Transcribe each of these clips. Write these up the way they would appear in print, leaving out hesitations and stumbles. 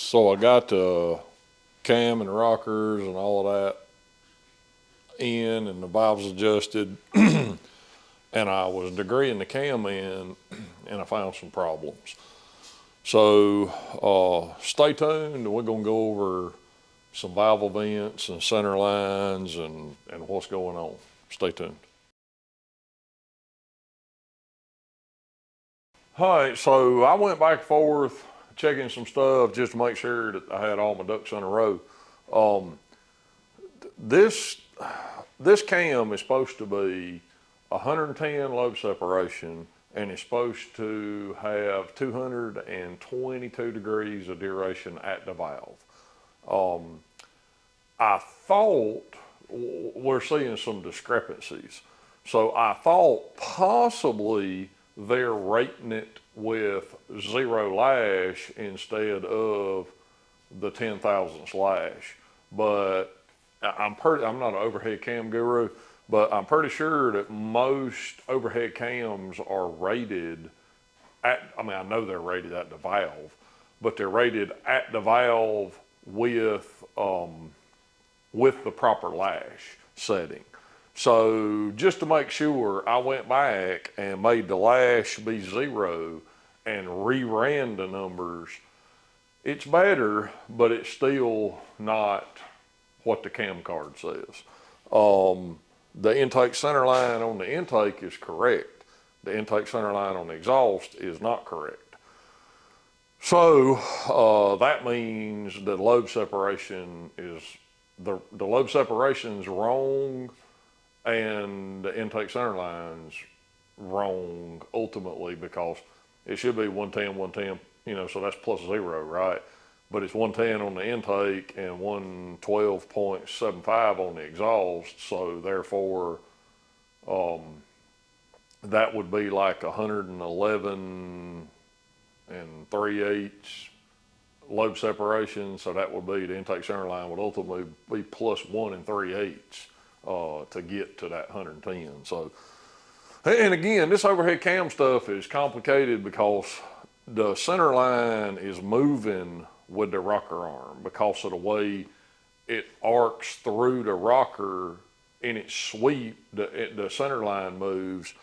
So I got the cam and rockers and all of that in, and the valves adjusted, and I was degreeing the cam in, and I found some problems. So stay tuned, and we're gonna go over some valve events and center lines and what's going on. Stay tuned. All right, so I went back and forth checking some stuff just to make sure that I had all my ducks in a row. Um, this this cam is supposed to be 110 lobe separation, and it's supposed to have 222 degrees of duration at the valve. I thought we're seeing some discrepancies. So I thought possibly they're rating it with 0 lash instead of the 10 thousandths lash. But I'm not an overhead cam guru, but I'm pretty sure that most overhead cams are rated I know they're rated at the valve, but they're rated at the valve with the proper lash setting. So just to make sure, I went back and made the lash be 0 and reran the numbers. It's better, but it's still not what the cam card says. The intake center line on the intake is correct. The intake center line on the exhaust is not correct. So that means the lobe separation is the lobe separation's wrong, and the intake center line's wrong ultimately, because it should be 110, 110, so that's plus 0, right? But it's 110 on the intake and 112.75 on the exhaust, so therefore that would be like 111 and 3/8 lobe separation, so that would be the intake center line would ultimately be plus 1 3/8 to get to that 110. So, and again, this overhead cam stuff is complicated because the center line is moving with the rocker arm because of the way it arcs through the rocker in its sweep. The center line moves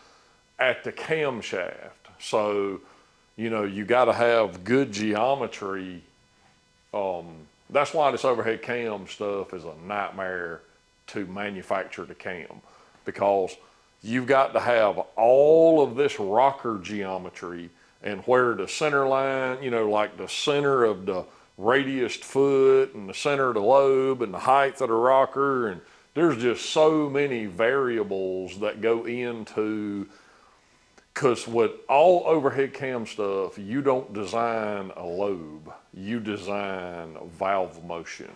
at the camshaft. So, you got to have good geometry. That's why this overhead cam stuff is a nightmare to manufacture the cam, because you've got to have all of this rocker geometry, and where the center line, like the center of the radiused foot and the center of the lobe and the height of the rocker, and there's just so many variables that go into. Because with all overhead cam stuff, you don't design a lobe, you design valve motion.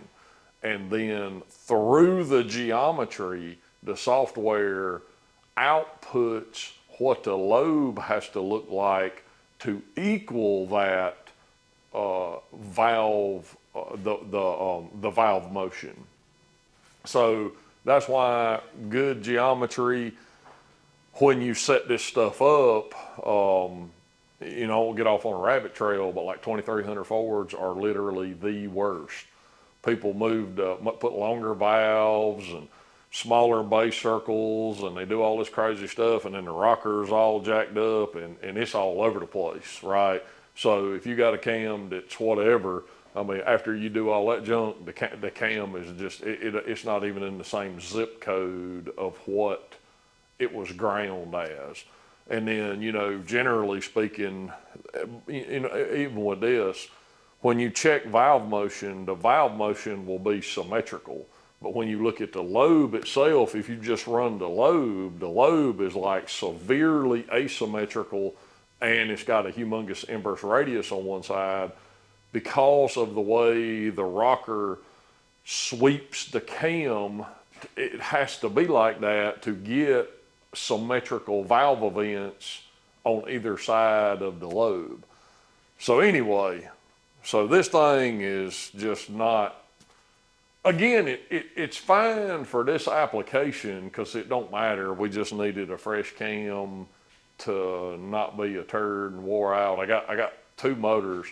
And then through the geometry, the software outputs what the lobe has to look like to equal that valve, the valve motion. So that's why good geometry, when you set this stuff up, we'll get off on a rabbit trail, but like 2300 Fords are literally the worst. People put longer valves and smaller base circles, and they do all this crazy stuff, and then the rocker's all jacked up, and it's all over the place, right? So if you got a cam that's whatever, after you do all that junk, the cam is just, it's not even in the same zip code of what it was ground as. And then, generally speaking, even with this, when you check valve motion, the valve motion will be symmetrical. But when you look at the lobe itself, if you just run the lobe is like severely asymmetrical, and it's got a humongous inverse radius on one side because of the way the rocker sweeps the cam. It has to be like that to get symmetrical valve events on either side of the lobe. So anyway, this thing is just not, again, it's fine for this application because it don't matter. We just needed a fresh cam to not be a turd and wore out. I got 2 motors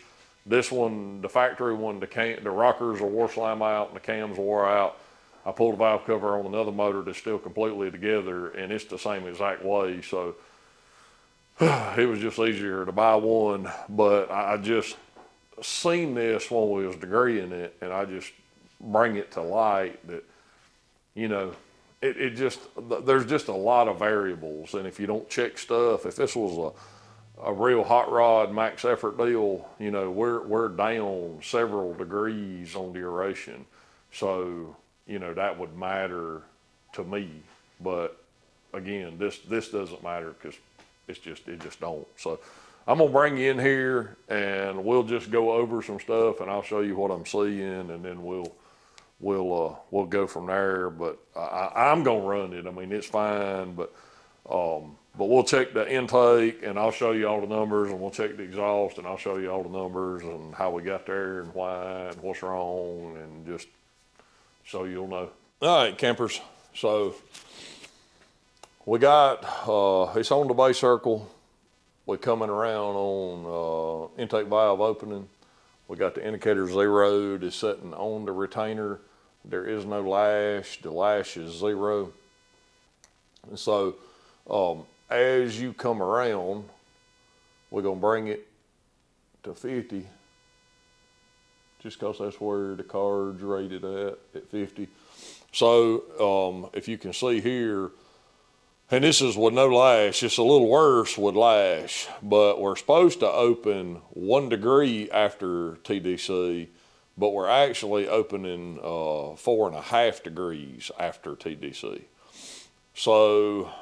This one, the factory one, the rockers are wore slime out and the cams wore out. I pulled a valve cover on another motor that's still completely together, and it's the same exact way. So it was just easier to buy one. But I just seen this when we was degreeing it, and I just bring it to light that, you know, it just, there's just a lot of variables. And if you don't check stuff, if this was a real hot rod max effort deal, you know, we're down several degrees on duration. So, you know, that would matter to me. But again, this doesn't matter because it just don't. So I'm gonna bring you in here and we'll just go over some stuff, and I'll show you what I'm seeing, and then we'll go from there. But I'm gonna run it. I mean, it's fine, but we'll check the intake, and I'll show you all the numbers, and we'll check the exhaust, and I'll show you all the numbers and how we got there and why and what's wrong, and just so you'll know. All right, campers. So we got, it's on the base circle. We're coming around on intake valve opening. We got the indicator zeroed. It's sitting on the retainer. There is no lash. The lash is zero. And so as you come around, we're gonna bring it to 50, just because that's where the card's rated at 50. So if you can see here, and this is with no lash, it's a little worse with lash, but we're supposed to open 1 degree after TDC, but we're actually opening 4.5 degrees after TDC. So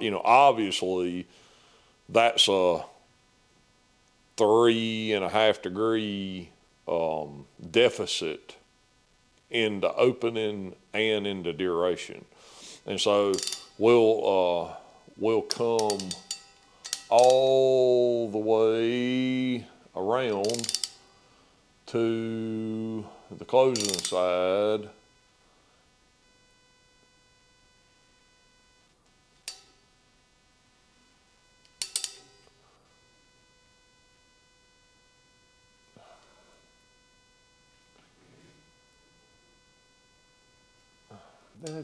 you know, obviously that's a 3.5 degree deficit in the opening and in the duration. And so we'll come all the way around to the closing side.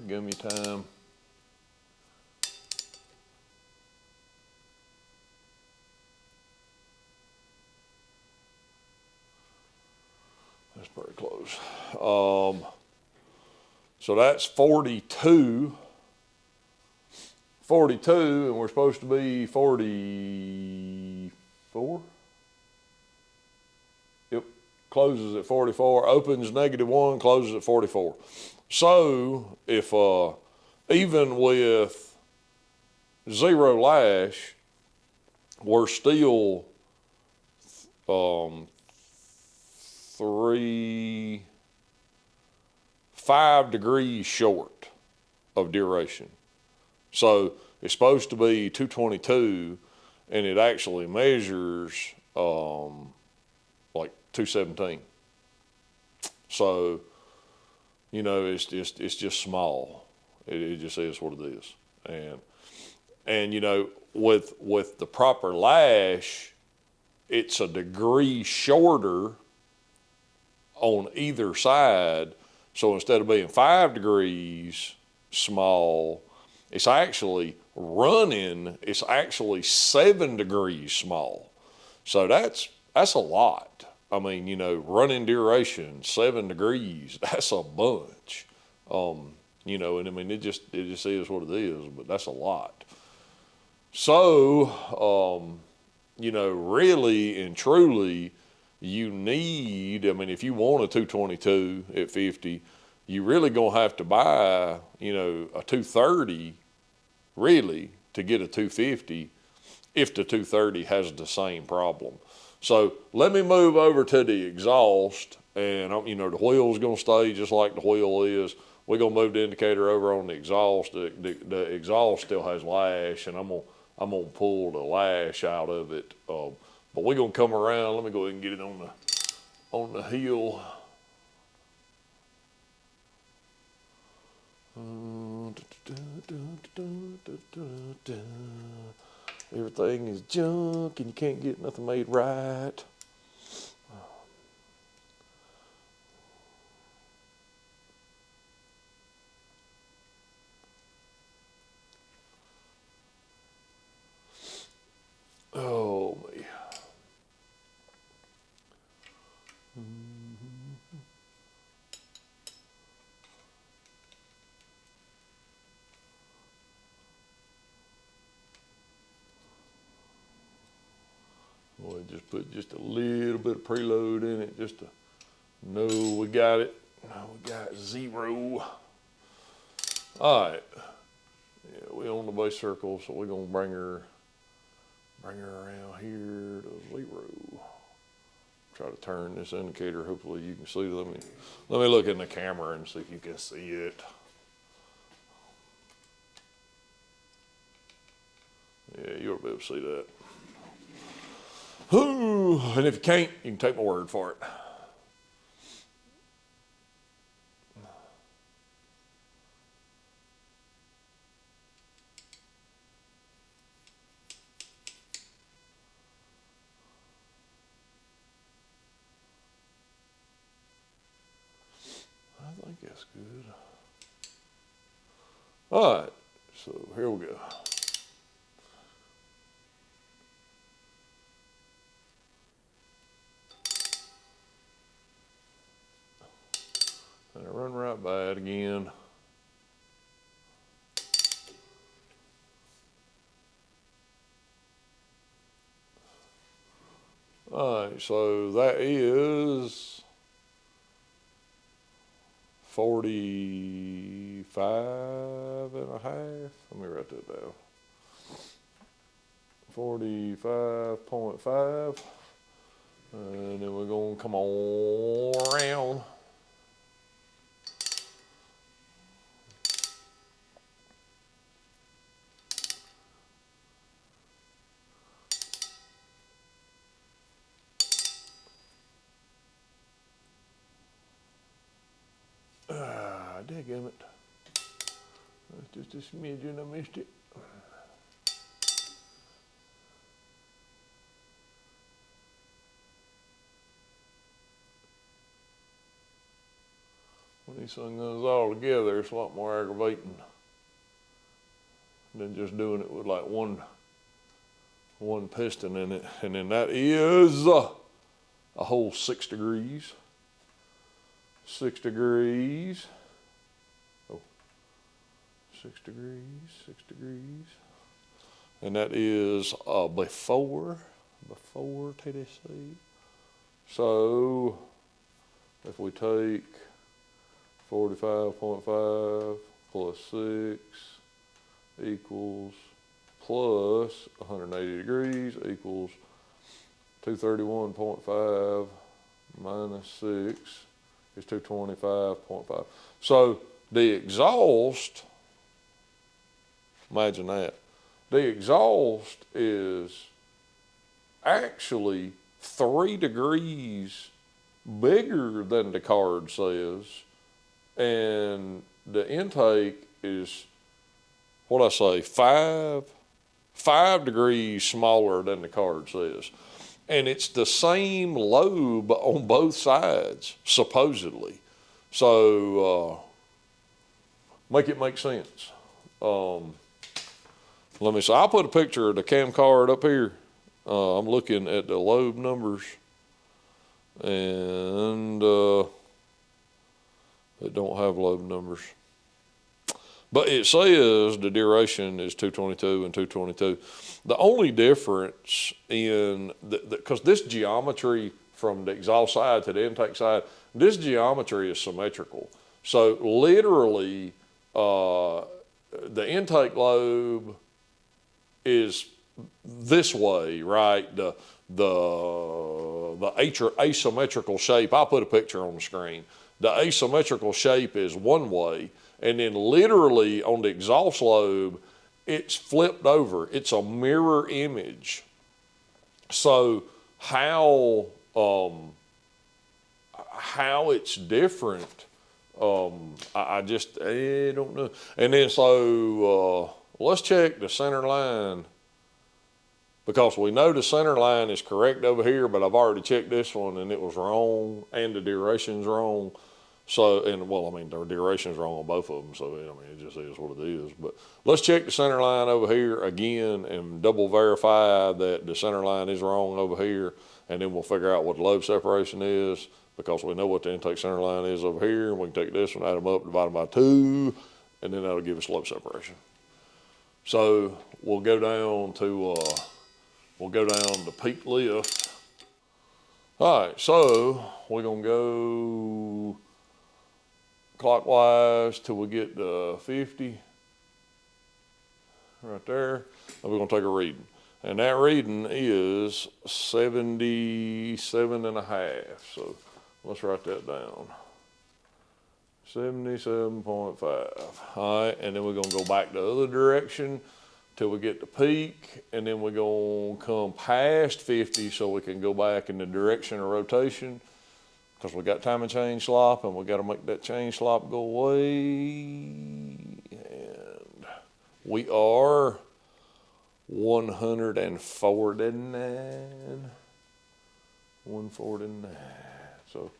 Give me time. That's pretty close. So that's 42. 42, and we're supposed to be 44. Yep, closes at 44, opens -1, closes at 44. So if even with zero lash, we're still 5 degrees short of duration. So it's supposed to be 222, and it actually measures like 217. So, you know, it's just small. It just is what it is. And you know, with the proper lash, it's a degree shorter on either side. So instead of being 5 degrees small, it's actually it's actually 7 degrees small. So that's a lot. I mean, you know, running duration, 7 degrees, that's a bunch. You know, and I mean, it just is what it is, but that's a lot. So, you know, really and truly, you need, I mean, if you want a 222 at 50, you really gonna have to buy, you know, a 230 really to get a 250 if the 230 has the same problem. So let me move over to the exhaust, and you know, the wheel's gonna stay just like the wheel is. We're gonna move the indicator over on the exhaust. The exhaust still has lash, and I'm gonna pull the lash out of it. But we're gonna come around. Let me go ahead and get it on the heel. Everything is junk and you can't get nothing made right. Boy, just put just a little bit of preload in it just to know we got it. Now we got 0. All right. Yeah, we on the base circle, so we're gonna bring her around here to 0. Try to turn this indicator. Hopefully you can see. Let me look in the camera and see if you can see it. Yeah, you'll be able to see that. Ooh, and if you can't, you can take my word for it. I think that's good. All right, so here we go. And I run right by it again. All right, so that is 45.5. Let me write that down. 45.5. And then we're going to come on around. Dadgummit. That's just a smidgen, I missed it. When these things goes all together, it's a lot more aggravating than just doing it with like one piston in it. And then that is a whole 6 degrees. 6 degrees. Oh, 6 degrees, 6 degrees. And that is before Tennessee. So if we take 45.5 plus 6 equals plus 180 degrees equals 231.5 minus 6 is 225.5. So the exhaust, imagine that, the exhaust is actually 3 degrees bigger than the card says, and the intake is, what I say, 5 degrees smaller than the card says. And it's the same lobe on both sides, supposedly. So make it make sense. Let me see. I'll put a picture of the cam card up here. I'm looking at the lobe numbers, and it don't have lobe numbers. But it says the duration is 222 and 222. The only difference in, because this geometry from the exhaust side to the intake side, this geometry is symmetrical. So literally, the intake lobe is this way, right? The asymmetrical shape, I'll put a picture on the screen. The asymmetrical shape is one way, and then literally on the exhaust lobe, it's flipped over. It's a mirror image. So how it's different, I don't know. And then so let's check the center line, because we know the center line is correct over here, but I've already checked this one and it was wrong and the duration's wrong. So, and well, I mean, their duration's wrong on both of them, so I mean, it just is what it is. But let's check the center line over here again and double verify that the center line is wrong over here, and then we'll figure out what the lobe separation is, because we know what the intake center line is over here, and we can take this one, add them up, divide them by 2, and then that'll give us lobe separation. So we'll go down to peak lift. All right, so we're gonna go clockwise till we get to 50, right there, and we're gonna take a reading. And that reading is 77.5. So let's write that down. 77.5. All right, and then we're gonna go back the other direction till we get to peak, and then we're gonna come past 50 so we can go back in the direction of rotation, because we got timing chain slop and we got to make that chain slop go away. And we are 149. 149. So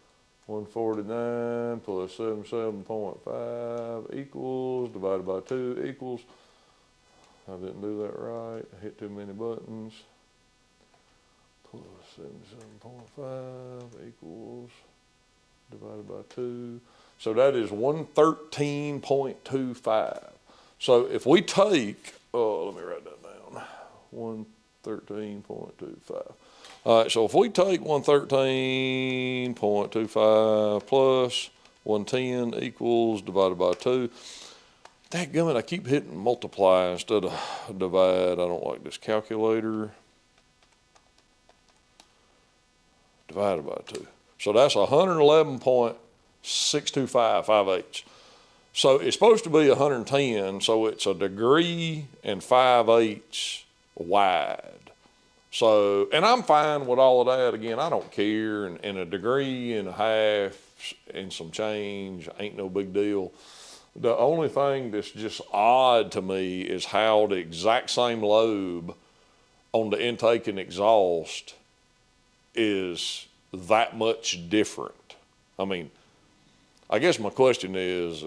149 plus 77.5 equals, divided by 2 equals, I didn't do that right, I hit too many buttons, plus 77.5 equals, divided by 2. So that is 113.25. So if we take, let me write that down, 113.25. All right, so if we take 113.25 plus 110 equals, divided by 2, dadgummit, I keep hitting multiply instead of divide. I don't like this calculator. Divided by 2. So that's 111.625 5/8. So it's supposed to be 110, so it's a degree and 5/8 wide. So, and I'm fine with all of that. Again, I don't care. And a degree and a half and some change ain't no big deal. The only thing that's just odd to me is how the exact same lobe on the intake and exhaust is that much different. I mean, I guess my question is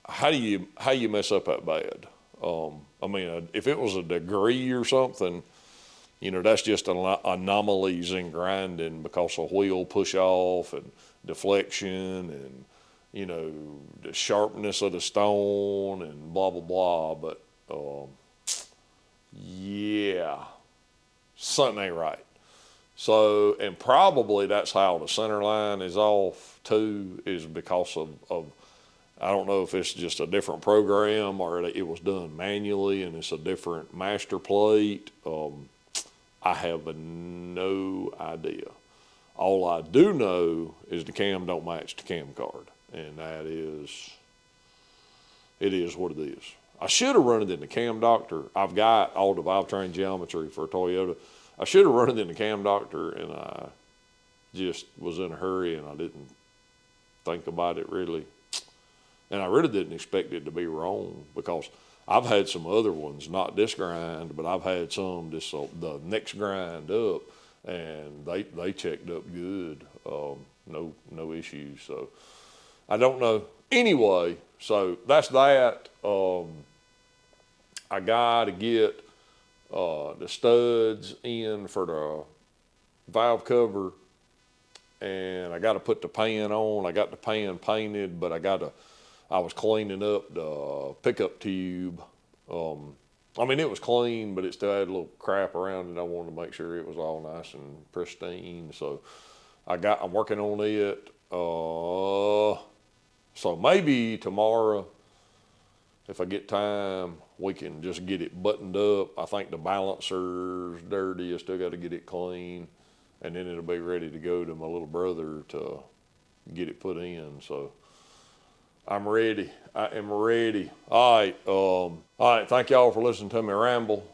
how do you mess up that bad? I mean, if it was a degree or something, you know, that's just anomalies in grinding because of wheel push off and deflection and, you know, the sharpness of the stone and blah, blah, blah. But yeah, something ain't right. So, and probably that's how the center line is off too, is because of I don't know if it's just a different program or it was done manually and it's a different master plate. I have no idea. All I do know is the cam don't match the cam card, and it is what it is. I should have run it in the cam doctor. I've got all the valve train geometry for Toyota. I should have run it in the cam doctor, and I just was in a hurry and I didn't think about it really. And I really didn't expect it to be wrong, because I've had some other ones, not this grind, but I've had some the next grind up, and they checked up good. No issues. So I don't know. Anyway, so that's that. I got to get the studs in for the valve cover, and I got to put the pan on. I got the pan painted, but I was cleaning up the pickup tube. I mean, it was clean, but it still had a little crap around it. I wanted to make sure it was all nice and pristine. So I'm working on it. So maybe tomorrow, if I get time, we can just get it buttoned up. I think the balancer's dirty. I still got to get it clean, and then it'll be ready to go to my little brother to get it put in. So I'm ready. I am ready. All right. Thank y'all for listening to me ramble.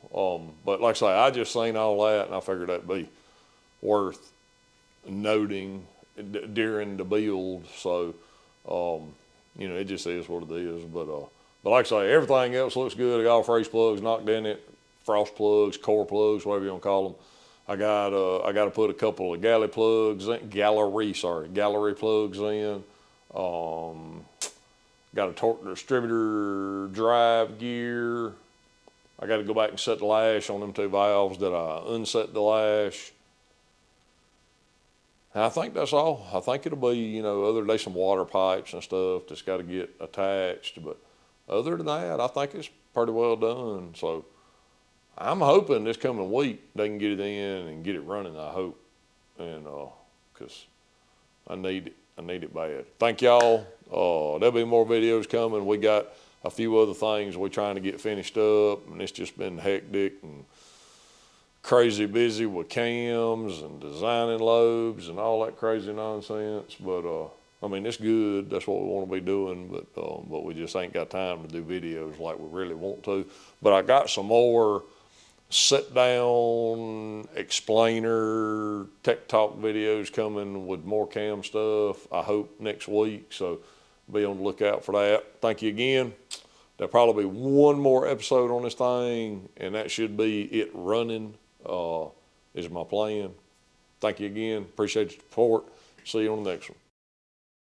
But like I say, I just seen all that, and I figured that'd be worth noting during the build. So, you know, it just is what it is. But like I say, everything else looks good. I got all fresh plugs knocked in it, frost plugs, core plugs, whatever you want to call them. I got to put a couple of gallery plugs in. Got a torque distributor drive gear. I got to go back and set the lash on them 2 valves that I unset the lash. And I think that's all. I think it'll be, you know, other than some water pipes and stuff that's got to get attached. But other than that, I think it's pretty well done. So I'm hoping this coming week they can get it in and get it running, I hope. And because I need it. I need it bad. Thank y'all. There'll be more videos coming. We got a few other things we're trying to get finished up, and it's just been hectic and crazy busy with cams and designing lobes and all that crazy nonsense. But I mean, it's good. That's what we want to be doing. But we just ain't got time to do videos like we really want to. But I got some more sit down explainer tech talk videos coming with more cam stuff, I hope next week. So be on the lookout for that. Thank you again. There'll probably be one more episode on this thing, and that should be it running is my plan. Thank you again. Appreciate your support. See you on the next one.